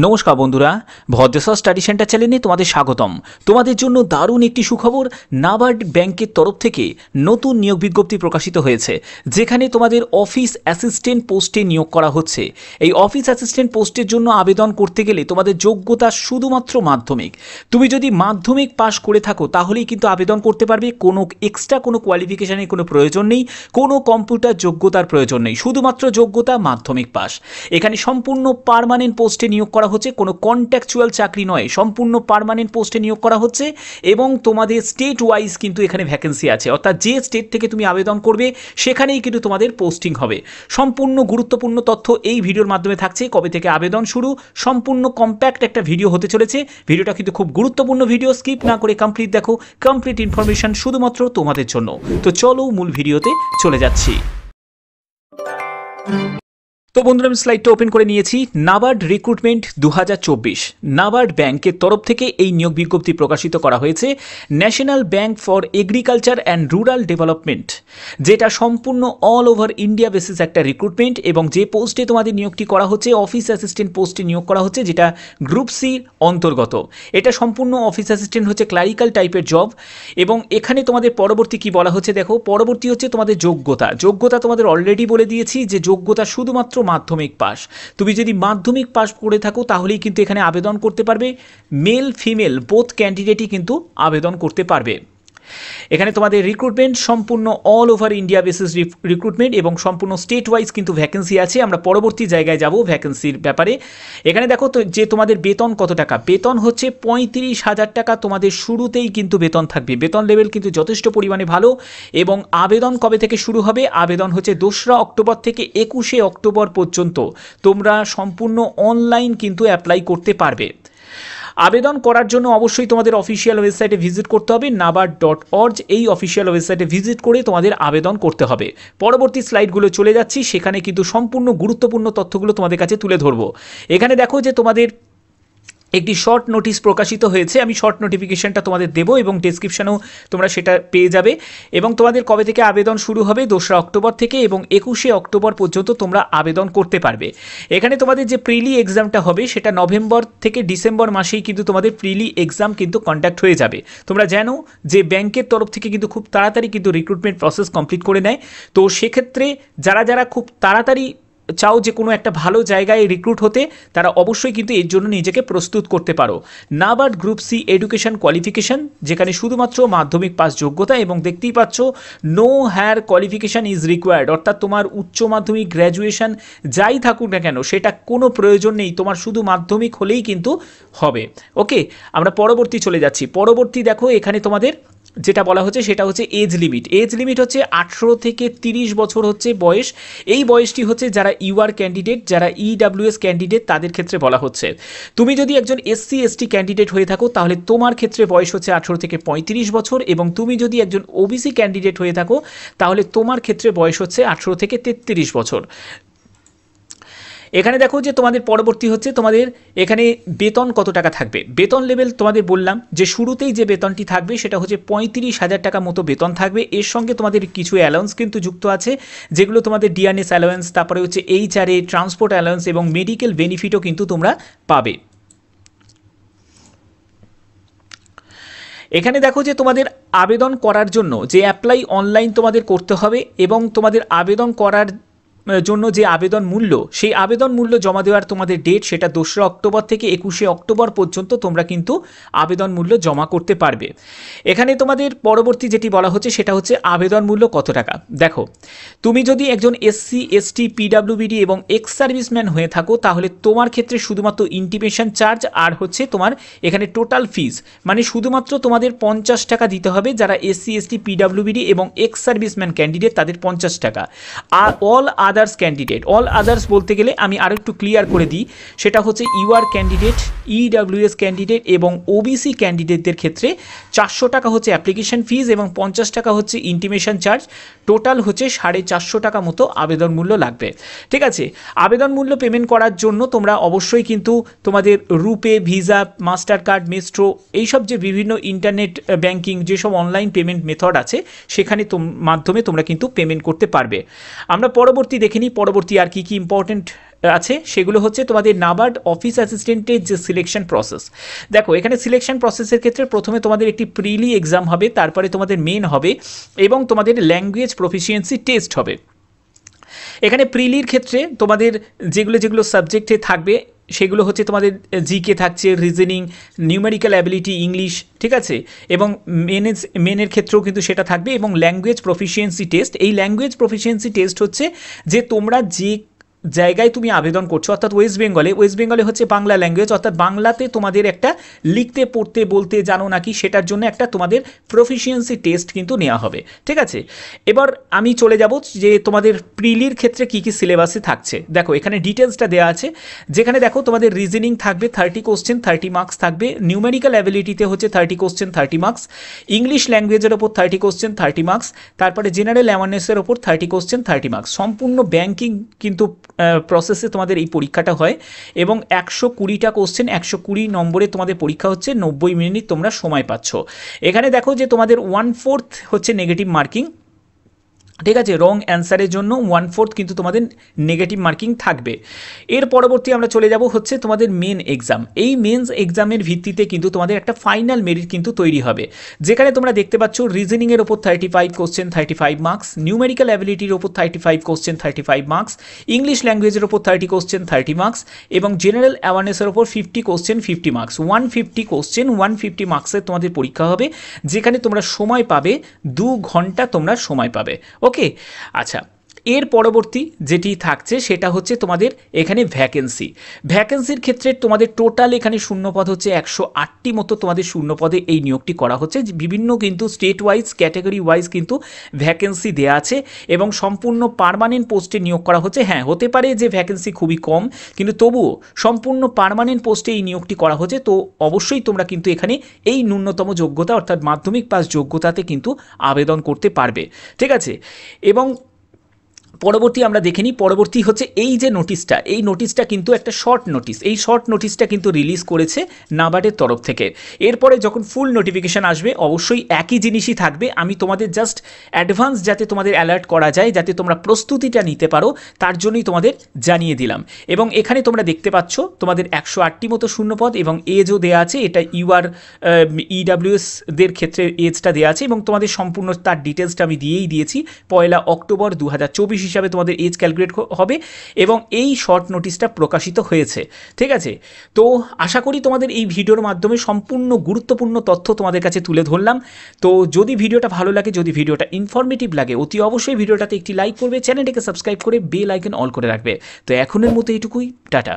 নমস্কার বন্ধুরা, Bhadreswar study centre চ্যানেলে তোমাদের স্বাগতম। তোমাদের জন্য দারুণ একটি সুখবর, নাবার্ড ব্যাংকের তরফ থেকে নতুন নিয়োগ বিজ্ঞপ্তি প্রকাশিত হয়েছে, যেখানে তোমাদের অফিস অ্যাসিস্ট্যান্ট পোস্টে নিয়োগ করা হচ্ছে। এই অফিস অ্যাসিস্ট্যান্ট পোস্টের জন্য আবেদন করতে গেলে তোমাদের যোগ্যতা শুধুমাত্র মাধ্যমিক। তুমি যদি মাধ্যমিক পাস করে থাকো তাহলেই কিন্তু আবেদন করতে পারবে। কোনো এক্সট্রা কোনো কোয়ালিফিকেশানের কোনো প্রয়োজন নেই, কোনো কম্পিউটার যোগ্যতার প্রয়োজন নেই, শুধুমাত্র যোগ্যতা মাধ্যমিক পাস। এখানে সম্পূর্ণ পার্মানেন্ট পোস্টে নিয়োগ করা হচ্ছে, কোনো কন্ট্রাকচুয়াল চাকরি নয়, সম্পূর্ণ পার্মানেন্ট পোস্টে নিয়োগ করা হচ্ছে। এবং তোমাদের স্টেট ওয়াইজ কিন্তু এখানে ভ্যাকেন্সি আছে, অর্থাৎ যে স্টেট থেকে তুমি আবেদন করবে সেখানেই কিন্তু তোমাদের পোস্টিং হবে। সম্পূর্ণ গুরুত্বপূর্ণ তথ্য এই ভিডিওর মাধ্যমে থাকছে। কবে থেকে আবেদন শুরু, সম্পূর্ণ কম্প্যাক্ট একটা ভিডিও হতে চলেছে। ভিডিওটা কিন্তু খুব গুরুত্বপূর্ণ ভিডিও, স্কিপ না করে কমপ্লিট দেখো। কমপ্লিট ইনফরমেশন শুধুমাত্র তোমাদের জন্য। তো চলো মূল ভিডিওতে চলে যাচ্ছি। তো বন্ধুরা, আমি স্লাইডটা ওপেন করে নিয়েছি। নাবার্ড রিক্রুটমেন্ট 2024 নাবার্ড ব্যাংকের তরফ থেকে এই নিয়োগ বিজ্ঞপ্তি প্রকাশিত করা হয়েছে। National bank for agriculture and rural development, যেটা সম্পূর্ণ অল ওভার ইন্ডিয়া বেসিস একটা রিক্রুটমেন্ট। এবং যে পোস্টে তোমাদের নিয়োগটি করা হচ্ছে অফিস অ্যাসিস্ট্যান্ট পোস্টে নিয়োগ করা হচ্ছে, যেটা গ্রুপ সির অন্তর্গত। এটা সম্পূর্ণ অফিস অ্যাসিস্ট্যান্ট হচ্ছে ক্লারিক্যাল টাইপের জব। এবং এখানে তোমাদের পরবর্তী কি বলা হচ্ছে দেখো, পরবর্তী হচ্ছে তোমাদের যোগ্যতা তোমাদের অলরেডি বলে দিয়েছি যে যোগ্যতা শুধুমাত্র মাধ্যমিক পাস। তুমি যদি মাধ্যমিক পাস করে থাকো তাহলেই কিন্তু এখানে আবেদন করতে পারবে। মেল ফিমেল বোথ ক্যান্ডিডেটই কিন্তু আবেদন করতে পারবে। এখানে তোমাদের রিক্রুটমেন্ট সম্পূর্ণ all over India basis recruitment এবং সম্পূর্ণ স্টেট ওয়াইজ কিন্তু ভ্যাকেন্সি আছে। আমরা পরবর্তী জায়গায় যাব ভ্যাকেন্সির ব্যাপারে। এখানে দেখো তো যে তোমাদের বেতন কত টাকা, বেতন হচ্ছে 35,000 টাকা। তোমাদের শুরুতেই কিন্তু বেতন থাকবে, বেতন লেভেল কিন্তু যথেষ্ট পরিমাণে ভালো। এবং আবেদন কবে থেকে শুরু হবে, আবেদন হচ্ছে 2রা অক্টোবর থেকে 21শে অক্টোবর পর্যন্ত তোমরা সম্পূর্ণ অনলাইন কিন্তু অ্যাপ্লাই করতে পারবে। আবেদন করার জন্য অবশ্যই তোমাদের অফিসিয়াল ওয়েবসাইটে ভিজিট করতে হবে, nabard.org। এই অফিসিয়াল ওয়েবসাইটে ভিজিট করে তোমাদের আবেদন করতে হবে। পরবর্তী স্লাইডগুলো চলে যাচ্ছি, সেখানে কিন্তু সম্পূর্ণ গুরুত্বপূর্ণ তথ্যগুলো তোমাদের কাছে তুলে ধরবো। এখানে দেখো যে তোমাদের একটি শর্ট নোটিশ প্রকাশিত হয়েছে। আমি শর্ট নোটিফিকেশনটা তোমাদের দেবো এবং ডেসক্রিপশানেও তোমরা সেটা পেয়ে যাবে। এবং তোমাদের কবে থেকে আবেদন শুরু হবে, 2রা অক্টোবর থেকে এবং 21শে অক্টোবর পর্যন্ত তোমরা আবেদন করতে পারবে। এখানে তোমাদের যে প্রিলি এক্সামটা হবে সেটা নভেম্বর থেকে ডিসেম্বর মাসেই কিন্তু তোমাদের প্রিলি এক্সাম কিন্তু কন্ডাক্ট হয়ে যাবে। তোমরা জানো যে ব্যাংকের তরফ থেকে কিন্তু খুব তাড়াতাড়ি কিন্তু রিক্রুটমেন্ট প্রসেস কমপ্লিট করে নেয়। তো সেক্ষেত্রে যারা খুব তাড়াতাড়ি চাও যে কোনো একটা ভালো জায়গায় রিক্রুট হতে, তারা অবশ্যই কিন্তু এর জন্য নিজেকে প্রস্তুত করতে পারো। NABARD group C education qualification, যেখানে শুধুমাত্র মাধ্যমিক পাস যোগ্যতা। এবং দেখতেই পাচ্ছ no higher qualification is required, অর্থাৎ তোমার উচ্চ মাধ্যমিক গ্র্যাজুয়েশন যাই থাকুক না কেন সেটা কোনো প্রয়োজন নেই, তোমার শুধু মাধ্যমিক হলেই কিন্তু হবে। ওকে, আমরা পরবর্তী চলে যাচ্ছি। পরবর্তী দেখো, এখানে তোমাদের যেটা বলা হচ্ছে সেটা হচ্ছে এজ লিমিট হচ্ছে 18 থেকে 30 বছর হচ্ছে বয়স। এই বয়সটি হচ্ছে যারা ইউআর ক্যান্ডিডেট, যারা ইডাব্লিউএস ক্যান্ডিডেট তাদের ক্ষেত্রে বলা হচ্ছে। তুমি যদি একজন এসসি এসটি ক্যান্ডিডেট হয়ে থাকো তাহলে তোমার ক্ষেত্রে বয়স হচ্ছে 18 থেকে 35 বছর। এবং তুমি যদি একজন ওবিসি ক্যান্ডিডেট হয়ে থাকো তাহলে তোমার ক্ষেত্রে বয়স হচ্ছে 18 থেকে 33 বছর। এখানে দেখো যে তোমাদের পরবর্তী হচ্ছে তোমাদের এখানে বেতন কত টাকা থাকবে। বেতন লেভেল তোমাদের বললাম যে শুরুতেই যে বেতনটি থাকবে সেটা হচ্ছে 35,000 টাকা মতো বেতন থাকবে। এর সঙ্গে তোমাদের কিছু অ্যালাউন্স কিন্তু যুক্ত আছে, যেগুলো তোমাদের ডিএনএস অ্যালাউন্স, তারপরে হচ্ছে এইচআরএ, ট্রান্সপোর্ট অ্যালাউন্স এবং মেডিকেল বেনিফিটও কিন্তু তোমরা পাবে। এখানে দেখো যে তোমাদের আবেদন করার জন্য যে অ্যাপ্লাই অনলাইন তোমাদের করতে হবে এবং তোমাদের আবেদন করার জন্য যে আবেদন মূল্য, সেই আবেদন মূল্য জমা দেওয়ার তোমাদের ডেট সেটা 2রা অক্টোবর থেকে 21শে অক্টোবর পর্যন্ত তোমরা কিন্তু আবেদন মূল্য জমা করতে পারবে। এখানে তোমাদের পরবর্তী যেটি বলা হচ্ছে সেটা হচ্ছে আবেদন মূল্য কত টাকা। দেখো, তুমি যদি একজন এসসি এসটি পিডাব্লিউবিডি এবং এক্স সার্ভিসম্যান হয়ে থাকো তাহলে তোমার ক্ষেত্রে শুধুমাত্র ইন্টিমেশন চার্জ আর হচ্ছে তোমার এখানে টোটাল ফিস, মানে শুধুমাত্র তোমাদের 50 টাকা দিতে হবে। যারা এসসি এসটি পিডাব্লিউবিডি এবং এক্স সার্ভিসম্যান ক্যান্ডিডেট তাদের 50 টাকা। আর অল আদার্স বলতে গেলে আমি আরও একটু ক্লিয়ার করে দিই, সেটা হচ্ছে ইউআর ক্যান্ডিডেট, ইডাব্লিউএস ক্যান্ডিডেট এবং ওবিসি ক্যান্ডিডেটদের ক্ষেত্রে 400 টাকা হচ্ছে অ্যাপ্লিকেশন ফিজ এবং 50 টাকা হচ্ছে ইন্টিমেশন চার্জ। টোটাল হচ্ছে 450 টাকা মতো আবেদন মূল্য লাগবে। ঠিক আছে, আবেদন মূল্য পেমেন্ট করার জন্য তোমরা অবশ্যই কিন্তু তোমাদের রুপে, ভিসা, মাস্টার কার্ড, মেস্ট্রো এইসব যে বিভিন্ন ইন্টারনেট ব্যাংকিং যেসব অনলাইন পেমেন্ট মেথড আছে সেখানে মাধ্যমে তোমরা কিন্তু পেমেন্ট করতে পারবে। আমরা পরবর্তী দেখে নিই, পরবর্তী আর কি ইম্পর্টেন্ট আছে সেগুলো হচ্ছে তোমাদের নাবার্ড অফিস অ্যাসিস্ট্যান্টের যে সিলেকশন প্রসেস। দেখো এখানে সিলেকশন প্রসেসের ক্ষেত্রে প্রথমে তোমাদের একটি প্রিলি এক্সাম হবে, তারপরে তোমাদের মেন হবে এবং তোমাদের ল্যাঙ্গুয়েজ প্রফিসিয়েন্সি টেস্ট হবে। এখানে প্রিলির ক্ষেত্রে তোমাদের যেগুলো সাবজেক্টে থাকবে সেগুলো হচ্ছে তোমাদের জিকে থাকছে, রিজনিং, নিউমেরিক্যাল অ্যাবিলিটি, ইংলিশ, ঠিক আছে, এবং মেনের ক্ষেত্রেও কিন্তু সেটা থাকবে, এবং ল্যাঙ্গুয়েজ প্রফিসিয়েন্সি টেস্ট। এই ল্যাঙ্গুয়েজ প্রফিসিয়েন্সি টেস্ট হচ্ছে যে তোমরা যে জায়গায় তুমি আবেদন করছো, অর্থাৎ ওয়েস্ট বেঙ্গলে হচ্ছে বাংলা ল্যাঙ্গুয়েজ, অর্থাৎ বাংলাতে তোমাদের একটা লিখতে পড়তে বলতে জানো নাকি সেটার জন্য একটা তোমাদের প্রফিসিয়েন্সি টেস্ট কিন্তু নেওয়া হবে, ঠিক আছে। এবার আমি চলে যাব যে তোমাদের প্রিলির ক্ষেত্রে কী কী সিলেবাসে থাকছে। দেখো এখানে ডিটেলসটা দেওয়া আছে, যেখানে দেখো তোমাদের রিজনিং থাকবে 30 কোশ্চেন 30 মার্কস থাকবে, নিউমেরিক্যাল অ্যাবিলিটিতে হচ্ছে 30 কোশ্চেন 30 মার্কস, ইংলিশ ল্যাঙ্গুয়েজের ওপর 30 কোশ্চেন 30 মার্কস, তারপরে জেনারেল অ্যাওয়ারনেসের ওপর 30 কোশ্চেন 30 মার্কস। সম্পূর্ণ ব্যাংকিং কিন্তু প্রসেসে তোমাদের এই পরীক্ষাটা হয় এবং 120টা কোশ্চেন, 120 নম্বরে তোমাদের পরীক্ষা হচ্ছে, 90 মিনিট তোমরা সময় পাচ্ছ। এখানে দেখো যে তোমাদের 1/4 হচ্ছে নেগেটিভ মার্কিং, ঠিক আছে, রং অ্যান্সারের জন্য 1/4 কিন্তু তোমাদের নেগেটিভ মার্কিং থাকবে। এর পরবর্তী আমরা চলে যাব হচ্ছে তোমাদের মেন এক্সাম। এই মেন্স এক্সামের ভিত্তিতে কিন্তু তোমাদের একটা ফাইনাল মেরিট কিন্তু তৈরি হবে, যেখানে তোমরা দেখতে পাচ্ছ রিজনিংয়ের ওপর 35 কোশ্চেন 35 মার্কস, নিউমেরিক্যাল অ্যাবিলিটির ওপর 35 কোশ্চেন 35 মার্কস, ইংলিশ ল্যাঙ্গুয়েজের ওপর 30 কোশ্চেন 30 মার্কস, এবং জেনারেল অ্যাওয়ারনেসের ওপর 50 কোশ্চেন 50 মার্কস। 150 কোশ্চেন 150 মার্কসের তোমাদের পরীক্ষা হবে, যেখানে তোমরা সময় পাবে 2 ঘন্টা তোমরা সময় পাবে। ওকে, আচ্ছা, এর পরবর্তী যেটি থাকছে সেটা হচ্ছে তোমাদের এখানে ভ্যাকেন্সির ক্ষেত্রে তোমাদের টোটাল এখানে শূন্যপদ হচ্ছে 108টি মতো তোমাদের শূন্যপদে এই নিয়োগটি করা হচ্ছে। বিভিন্ন কিন্তু স্টেট ওয়াইজ ক্যাটাগরি ওয়াইজ কিন্তু ভ্যাকেন্সি দেওয়া আছে এবং সম্পূর্ণ পার্মানেন্ট পোস্টে নিয়োগ করা হচ্ছে। হ্যাঁ, হতে পারে যে ভ্যাকেন্সি খুবই কম, কিন্তু তবুও সম্পূর্ণ পার্মানেন্ট পোস্টে এই নিয়োগটি করা হচ্ছে। তো অবশ্যই তোমরা কিন্তু এখানে এই ন্যূনতম যোগ্যতা অর্থাৎ মাধ্যমিক পাস যোগ্যতাতে কিন্তু আবেদন করতে পারবে, ঠিক আছে। এবং পরবর্তী আমরা দেখে নিই, পরবর্তী হচ্ছে এই যে নোটিশটা, এই নোটিশটা কিন্তু একটা শর্ট নোটিশ, এই শর্ট নোটিশটা কিন্তু রিলিজ করেছে নাবার্ডের তরফ থেকে। এরপরে যখন ফুল নোটিফিকেশান আসবে অবশ্যই একই জিনিসই থাকবে। আমি তোমাদের জাস্ট অ্যাডভান্স যাতে তোমাদের অ্যালার্ট করা যায়, যাতে তোমরা প্রস্তুতিটা নিতে পারো, তার জন্যই তোমাদের জানিয়ে দিলাম। এবং এখানে তোমরা দেখতে পাচ্ছ তোমাদের 108টি মতো শূন্যপদ এবং এজও দেওয়া আছে, এটা ইডাব্লিউএস দের ক্ষেত্রে এজটা দেওয়া আছে এবং তোমাদের সম্পূর্ণ তার ডিটেলসটা আমি দিয়েই দিয়েছি। 1 অক্টোবর 2024 হিসাবে তোমাদের এজ ক্যালকুলেট হবে এবং এই শর্ট নোটিশটা প্রকাশিত হয়েছে, ঠিক আছে। তো আশা করি তোমাদের এই ভিডিওর মাধ্যমে সম্পূর্ণ গুরুত্বপূর্ণ তথ্য তোমাদের কাছে তুলে ধরলাম। তো যদি ভিডিওটা ভালো লাগে, যদি ভিডিওটা ইনফরমেটিভ লাগে, অতি অবশ্যই ভিডিওটাতে একটি লাইক করবে, চ্যানেলটিকে সাবস্ক্রাইব করে বেল আইকন অল করে রাখবে। তো এখনের মতো এইটুকুই, টাটা।